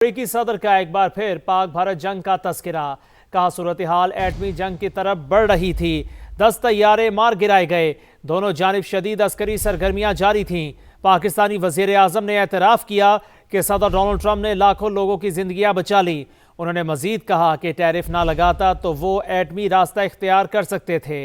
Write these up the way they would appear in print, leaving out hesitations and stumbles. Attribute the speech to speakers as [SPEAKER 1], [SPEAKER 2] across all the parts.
[SPEAKER 1] अमेरिकी सदर का एक बार फिर पाक भारत जंग का तस्करा। कहा सूरत-ए-हाल एटमी जंग की तरफ बढ़ रही थी। 10 तैयारे मार गिराए गए। दोनों जानिब शदीद अस्करी सरगर्मियां जारी थीं। पाकिस्तानी वजीर आजम ने एतराफ़ किया कि सदर डोनाल्ड ट्रंप ने लाखों लोगों की जिंदगियां बचा ली। उन्होंने मजीद कहा कि टैरिफ ना लगाता तो वो एटमी रास्ता इख्तियार कर सकते थे।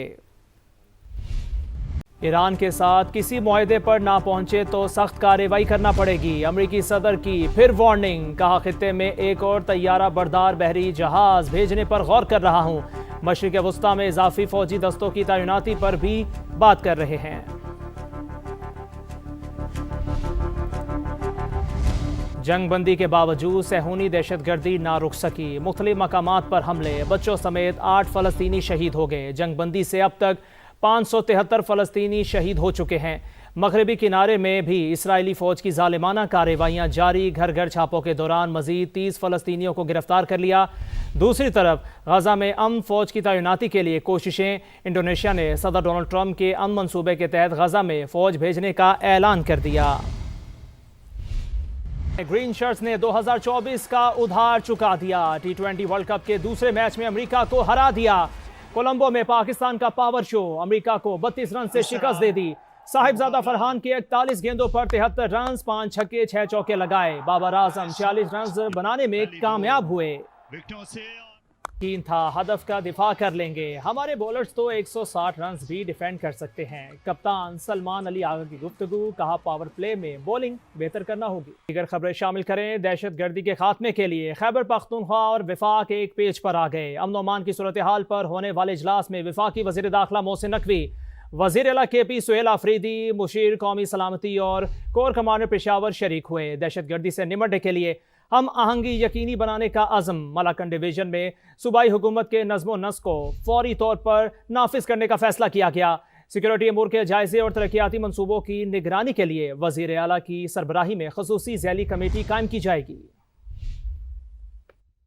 [SPEAKER 1] ईरान के साथ किसी मुआहदे पर ना पहुंचे तो सख्त कार्रवाई करना पड़ेगी। अमेरिकी सदर की फिर वार्निंग। कहा खित्ते में एक और तैयारा बरदार बहरी जहाज भेजने पर गौर कर रहा हूं। मशरिक़ वस्ता में इजाफी फौजी दस्तों की तैनाती पर भी बात कर रहे हैं। जंग बंदी के बावजूद सहूनी दहशतगर्दी ना रुक सकी। मुख्तलिफ मकामात पर हमले, बच्चों समेत 8 फ़लस्तीनी शहीद हो गए। जंग बंदी से अब तक 573 फ़लस्तीनी शहीद हो चुके हैं। मगरबी किनारे में भी इसराइली फ़ौज की ज़ालिमाना कार्रवाइयाँ जारी। घर घर छापों के दौरान मज़ीद 30 फ़लस्तीनियों को गिरफ्तार कर लिया। दूसरी तरफ गजा में अमन फ़ौज की तैनाती के लिए कोशिशें। इंडोनेशिया ने सदर डोनाल्ड ट्रंप के अमन मंसूबे के तहत गजा में फ़ौज भेजने का ऐलान कर दिया। ग्रीन शर्ट्स ने 2024 का उधार चुका दिया। T20 वर्ल्ड कप के दूसरे मैच में अमेरिका को हरा दिया। कोलंबो में पाकिस्तान का पावर शो। अमेरिका को 32 रन से शिकस्त दे दी। साहिबजादा फरहान के 41 गेंदों पर 73 रन, 5 छक्के 6 चौके लगाए। बाबर आजम 46 रन बनाने में कामयाब हुए। यकीन था हदफ का दिफा कर लेंगे। हमारे बॉलर्स तो 160 रन भी डिफेंड कर सकते हैं। कप्तान सलमान अली आगा की गुफ्तगू। कहा पावर प्ले में बॉलिंग बेहतर करना होगी। दीगर खबरें शामिल करें। दहशतगर्दी के खात्मे के लिए खैबर पख्तूनख्वा और विफाक एक पेज पर आ गए। अमन अमान की सूरत हाल पर होने वाले इजलास में विफाकी वज़ीर दाखिला मोहसिन नकवी, वज़ीर आला KP सुहेल आफरीदी, मुशीर कौमी सलामती और कोर कमांडर पेशावर शरीक हुए। दहशतगर्दी से निमटने के लिए हम आहंगी यकीनी बनाने का अज़म। मलाकन डिवीजन में सूबाई हुकूमत के नज़्मो नस्क को फौरी तौर पर नाफिज करने का फैसला किया गया। सिक्योरिटी अमूर के जायजे और तरक्याती मनसूबों की निगरानी के लिए वज़ीर आला की सरबराही में खसूसी ज़ैली कमेटी कायम की जाएगी।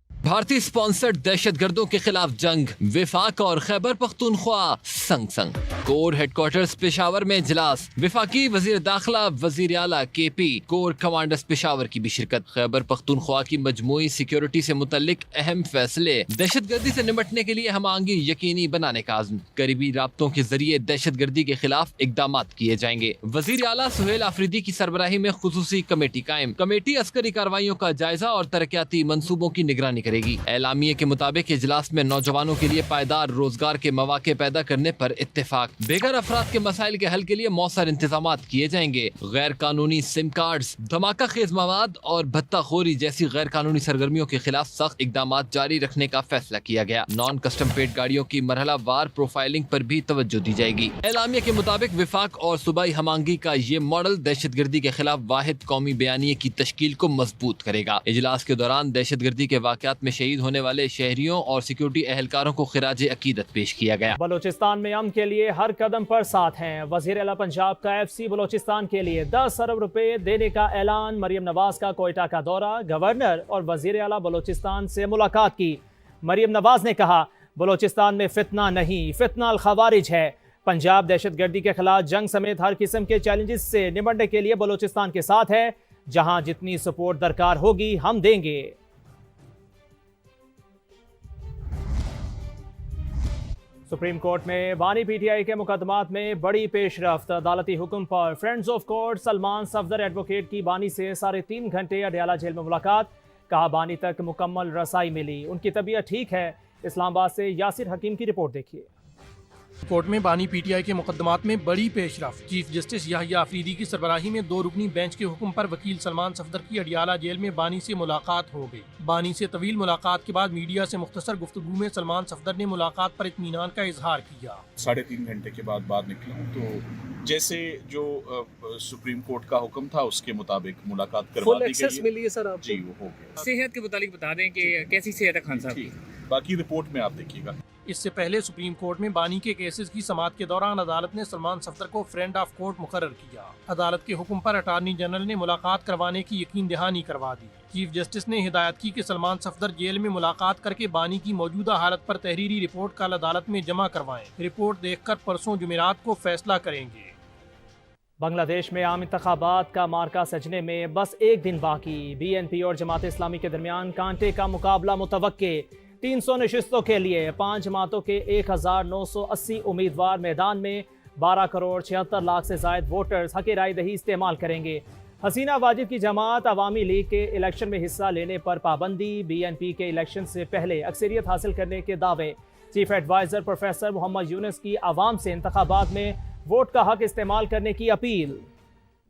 [SPEAKER 2] भारतीय स्पॉन्सर्ड दहशतगर्दों के खिलाफ जंग, विफाक और खैबर पख्तूनख्वा संग संग। कोर हेडक्वार्टर्स पेशावर में इजलास। विफाकी वजीर दाखिला, वजीर आला KP, कोर कमांडर्स पेशावर की भी शिरकत। खैबर पख्तूनख्वा की मजमूई सिक्योरिटी से मुतल्लिक अहम फैसले। दहशतगर्दी से निपटने के लिए हमांगी यकीनी बनाने का आज़म। करीबी राब्तों के जरिए दहशतगर्दी के खिलाफ इकदाम किए जाएंगे। वजीर आला सुहेल आफरीदी की सरबराही में खुसूसी कमेटी कायम। कमेटी अस्करी कार्रवाइयों का जायजा और तरक्याती मंसूबों की निगरानी करेगी। एलामिये के मुताबिक इजलास में नौजवानों के लिए पायदार रोजगार के मौके पैदा करने पर इत्तेफाक। बेघर अफराद के मसाइल के हल के लिए मौसर इंतजामात किए जाएंगे। गैर कानूनी सिम कार्ड्स, धमाका खेज मवाद और भत्ताखोरी जैसी गैर कानूनी सरगर्मियों के खिलाफ सख्त इकदाम जारी रखने का फैसला किया गया। नॉन कस्टम पेड गाड़ियों की मरहला वार प्रोफाइलिंग पर भी तवज्जो दी जाएगी। एलामिया के मुताबिक विफाक और सूबाई हमांगी का ये मॉडल दहशतगर्दी के खिलाफ वाहिद कौमी बयानिए की तश्कील को मजबूत करेगा। इजलास के दौरान दहशतगर्दी के वाकयात में शहीद होने वाले शहरियों और सिक्योरिटी एहलकारों को खिराज अकीदत पेश किया गया।
[SPEAKER 1] बलोचिस्तान में अमन के लिए हर कदम पर साथ हैं। वजीर आला पंजाब का FC बलोचिस्तान के लिए 10 अरब रुपए देने का ऐलान। मरियम नवाज का कोयटा का दौरा। गवर्नर और वजीर आला बलोचिस्तान से मुलाकात की। मरियम नवाज ने कहा बलोचिस्तान में फितना नहीं, फितना अल खवारिज है। पंजाब दहशतगर्दी के खिलाफ जंग समेत हर किस्म के चैलेंजेस से निपटने के लिए बलोचिस्तान के साथ है। जहां जितनी सपोर्ट दरकार होगी हम देंगे। सुप्रीम कोर्ट में बानी PTI के मुकदमात में बड़ी पेशरफ्त। अदालती हुक्म पर friends of court Salman Safdar advocate की बानी से 3.5 घंटे अडयाला जेल में मुलाकात। कहा बानी तक मुकम्मल रसाई मिली, उनकी तबीयत ठीक है। इस्लामाबाद से यासिर हकीम की रिपोर्ट देखिए।
[SPEAKER 3] कोर्ट में बानी PTI के मुकदमात में बड़ी पेशरफ्त। चीफ जस्टिस याहिया आफरीदी की सरबराही में 2 रुकनी बेंच के हुक्म पर वकील सलमान सफदर की अडियाला जेल में बानी से मुलाकात हो गई। बानी से तवील मुलाकात के बाद मीडिया से मुख्तसर गुफ्तगू में सलमान सफदर ने मुलाकात पर इत्मीनान का इजहार किया।
[SPEAKER 4] 3.5 घंटे के बाद बाहर निकला हूँ तो जैसे जो सुप्रीम कोर्ट का हुक्म था उसके मुताबिक मुलाकात करवा दी गई।
[SPEAKER 1] मिली है सर आपको?
[SPEAKER 4] जी वो हो गया।
[SPEAKER 5] सेहत के मुतालिक बता दें कि कैसी सेहत है खान साहब की?
[SPEAKER 4] बाकी रिपोर्ट में आप देखिएगा।
[SPEAKER 3] इससे पहले सुप्रीम कोर्ट में बानी के केसेस की समाअत के दौरान अदालत ने सलमान सफदर को फ्रेंड ऑफ कोर्ट मुकर्रर किया। अदालत के हुक्म पर अटार्नी जनरल ने मुलाकात करवाने की यकीन दहानी करवा दी। चीफ जस्टिस ने हिदायत की कि सलमान सफदर जेल में मुलाकात करके बानी की मौजूदा हालत पर तहरीरी रिपोर्ट कल अदालत में जमा करवाएं। रिपोर्ट देखकर परसों जुमेरात को फैसला करेंगे।
[SPEAKER 1] बांग्लादेश में आम इंतखाबात का मार्का सजने में बस एक दिन बाकी। BNP और जमात इस्लामी के दरमियान कांटे का मुकाबला मुतवक्के। 300 नशिस्तों के लिए 5 जमातों के 1980 उम्मीदवार मैदान में। 12 करोड़ 76 लाख से जायद वोटर्स हक राय दही इस्तेमाल करेंगे। हसीना वाजिद की जमात अवामी लीग के इलेक्शन में हिस्सा लेने पर पाबंदी। BNP के इलेक्शन से पहले अक्सरियत हासिल करने के दावे। Chief adviser professor Muhammad Yunus की आवाम से इंतखाबात में वोट का हक इस्तेमाल करने की अपील।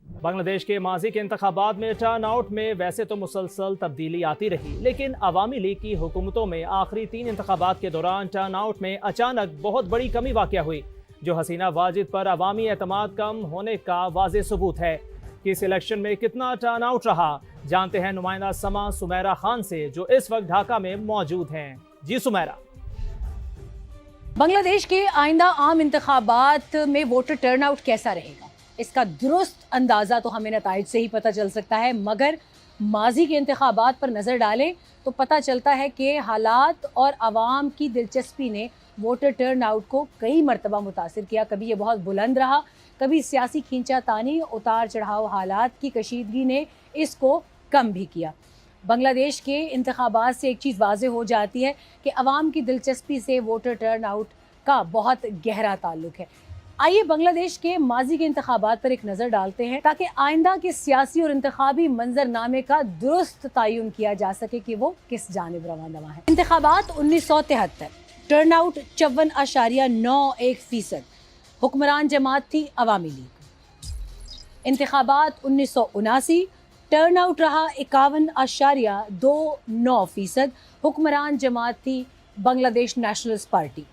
[SPEAKER 1] बांग्लादेश के माजी के इंतखाबात में टर्न आउट में वैसे तो मुसलसल तब्दीली आती रही, लेकिन अवामी लीग की हुकूमतों में आखिरी 3 इंतखाबात के दौरान टर्न आउट में अचानक बहुत बड़ी कमी वाक़या हुई, जो हसीना वाजिद पर अवामी एतमाद कम होने का वाज़ेह सबूत है। कि इस इलेक्शन में कितना टर्न आउट रहा, जानते हैं नुमाइंदा समा सुमेरा खान से, जो इस वक्त ढाका में मौजूद हैं। जी सुमेरा।
[SPEAKER 6] बांग्लादेश के आइंदा आम इंतखाबात में वोटर टर्नआउट कैसा रहेगा, इसका दुरुस्त अंदाज़ा तो हमें नताइज से ही पता चल सकता है, मगर माजी के इंतखाबात पर नज़र डालें तो पता चलता है कि हालात और आवाम की दिलचस्पी ने वोटर टर्नआउट को कई मरतबा मुतासिर किया। कभी ये बहुत बुलंद रहा, कभी सियासी खींचातानी, उतार चढ़ाव हालात की कशीदगी ने इसको कम भी किया। बांग्लादेश के इंतखाबात से एक चीज़ वाज़ेह हो जाती है कि अवाम की दिलचस्पी से वोटर टर्नआउट का बहुत गहरा ताल्लुक है। आइए बांग्लादेश के माजी के इंतखाबात पर एक नज़र डालते हैं, ताकि आइंदा के सियासी और इंतखाबी मंजरनामे का दुरुस्त तयन किया जा सके कि वो किस जानिब रवाना है। इंतखाबात 1973, टर्नआउट 54.91%। हुक्मरान जमात थी अवामी लीग। इंतखाबात 1979, टर्नआउट रहा 51.29%। हुक्मरान जमात थी बांग्लादेश नेशनलिस्ट पार्टी।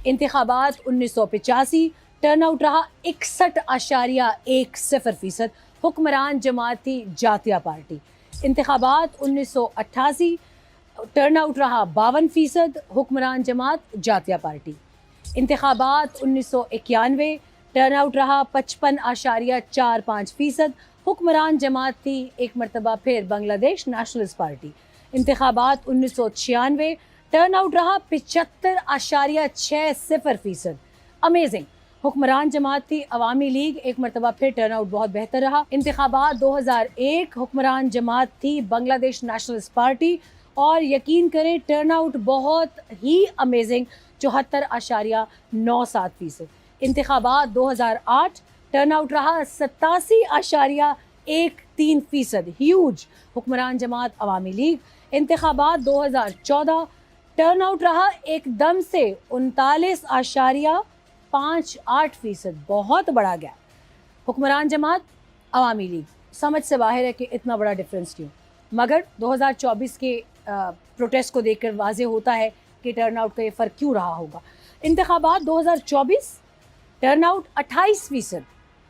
[SPEAKER 6] इंतखाबात 1985, टर्नआउट रहा 61.10%। हुक्मरान जमात थी जातिया पार्टी। इंतखाबात 1988, टर्नआउट रहा 52%। हुक्मरान जमात जातिया पार्टी। इंतखाबात 1991, टर्नआउट रहा 55.45%। हुक्मरान जमात थी एक मरतबा फिर बांग्लादेश नेशनलिस्ट पार्टी। इंतखाबात 1996, टर्नआउट रहा 75.60%। अमेजिंग। हुक्मरान जमात थी अवामी लीग, एक मरतबा फिर टर्नआउट बहुत बेहतर रहा। इंतखाबात 2001, हुक्मरान जमात थी बांग्लादेश नेशनलिस्ट पार्टी, और यकीन करें टर्नआउट बहुत ही अमेजिंग 74.97%। इंतखाबात 2008, टर्नआउट रहा 87.13%, ह्यूज। हुक्मरान जमात अवामी लीग। इंतखाबात 2014, टर्नआउट रहा एकदम से 39.58%, बहुत बड़ा गैप। हुक्मरान जमात अवामी लीग, समझ से बाहर है कि इतना बड़ा डिफरेंस क्यों, मगर 2024 के प्रोटेस्ट को देखकर वाज़ेह होता है कि टर्नआउट का ये फ़र्क क्यों रहा होगा। इंतखाबात 2024, टर्नआउट 28%।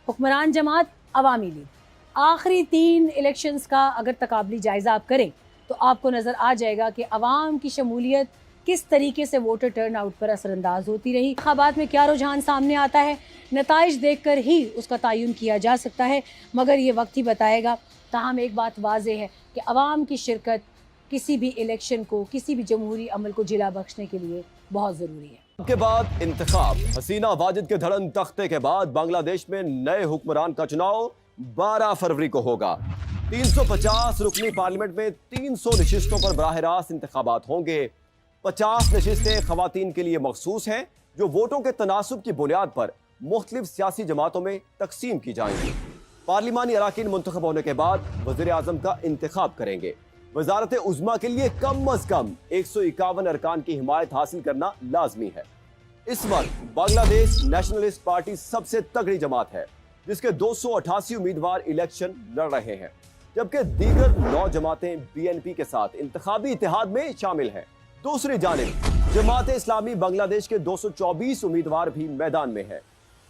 [SPEAKER 6] हुक्मरान जमात अवामी लीग। आखिरी 3 इलेक्शंस का अगर तकाबली जायज़ा आप करें तो आपको नज़र आ जाएगा कि अवाम की शमूलियत किस तरीके से वोटर टर्नआउट पर असरअंदाज होती रही। इंतखाबात में क्या रुझान सामने आता है, नताइज देखकर ही उसका तयन किया जा सकता है, मगर ये वक्त ही बताएगा। ताहम एक बात वाज़ेह है कि अवाम की शिरकत किसी भी इलेक्शन को, किसी भी जमहूरी अमल को जिला बख्शने के लिए बहुत ज़रूरी है।
[SPEAKER 7] के बाद इंतखाब। हसीना वाजिद के धड़न तख्ते के बाद बांग्लादेश में नए हुक्मरान का चुनाव 12 फरवरी को होगा। 350 रुकनी पार्लियामेंट में 300 नशिस्तों पर बराह रास्त इंतखाबात होंगे। 50 नशिस्तें खवातीन के लिए मखसूस हैं, जो वोटों के तनासुब की बुनियाद पर मुख्तलिफ सियासी जमातों में तकसीम की जाएंगी। पार्लिमानी अराकीन मुंतखब होने के बाद वज़ीर आज़म का इंतखाब करेंगे। वज़ारत उज़्मा के लिए कम अज कम 151 अरकान की हिमायत हासिल करना लाजमी है। इस वक्त बांग्लादेश नेशनलिस्ट पार्टी सबसे तगड़ी जमात है, जिसके 288 उम्मीदवार इलेक्शन लड़ रहे हैं, जबकि दीगर 9 जमातें BNP के साथ इंतखाबी इत्तेहाद में शामिल हैं। दूसरी जानिब जमात इस्लामी बांग्लादेश के 224 उम्मीदवार भी मैदान में हैं।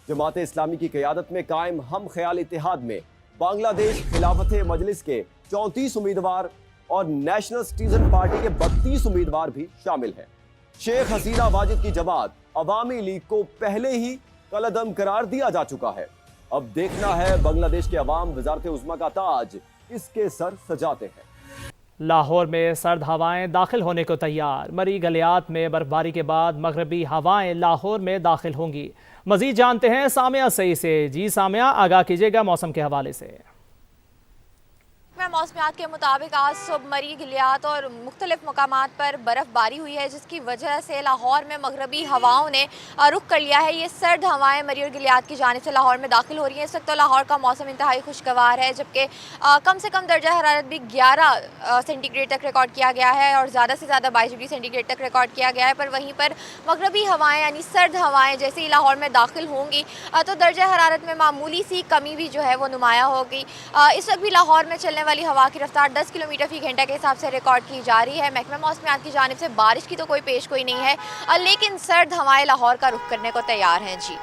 [SPEAKER 7] जमात इस्लामी की क़यादत में कायम हम ख्याल इत्तेहाद में बांग्लादेश खिलाफत मजलिस के 34 उम्मीदवार और नेशनल सिटीजन पार्टी के 32 उम्मीदवार भी शामिल हैं। शेख हसीना वाजिद की जमात अवामी लीग को पहले ही कलअदम करार दिया जा चुका है। अब देखना है बांग्लादेश के अवाम वज़ारत उज़्मा का ताज किसके सर सजाते हैं।
[SPEAKER 1] लाहौर में सर्द हवाएं दाखिल होने को तैयार। मरी गलियात में बर्फबारी के बाद मगरबी हवाएं लाहौर में दाखिल होंगी। मजीद जानते हैं सामिया सई से। जी सामिया, आगाह कीजिएगा मौसम के हवाले से।
[SPEAKER 8] मौसमियात के मुताबिक आज सुबह मरी गलियात और मुख्तलिफ मकामात पर बर्फ़बारी हुई है, जिसकी वजह से लाहौर में मगरबी हवाओं ने रुख कर लिया है। ये सर्द हवाएं मरी और गलियात की जानिब से लाहौर में दाखिल हो रही हैं। इस वक्त तो लाहौर का मौसम इंतहाई खुशगवार है, जबकि कम से कम दर्जा हरारत भी 11 सेंटीग्रेड तक रिकॉर्ड किया गया है और ज़्यादा से ज़्यादा 22 डिग्री सेंटीग्रेड तक रिकॉर्ड किया गया है। पर वहीं पर मगरबी हवाएँ यानी सर्द हवाएँ जैसे ही लाहौर में दाखिल होंगी तो दर्जा हरारत में मामूली सी कमी भी जो है वो नुमाया होगी। इस वक्त भी लाहौर में चलने वाली हवा की रफ्तार 10 किलोमीटर फी घंटा के हिसाब से रिकॉर्ड की जा रही है। महकमा मौसमियात की जानिब से बारिश की तो कोई पेश गोई नहीं है, लेकिन सर्द हवाएं लाहौर का रुख करने को तैयार हैं। जी।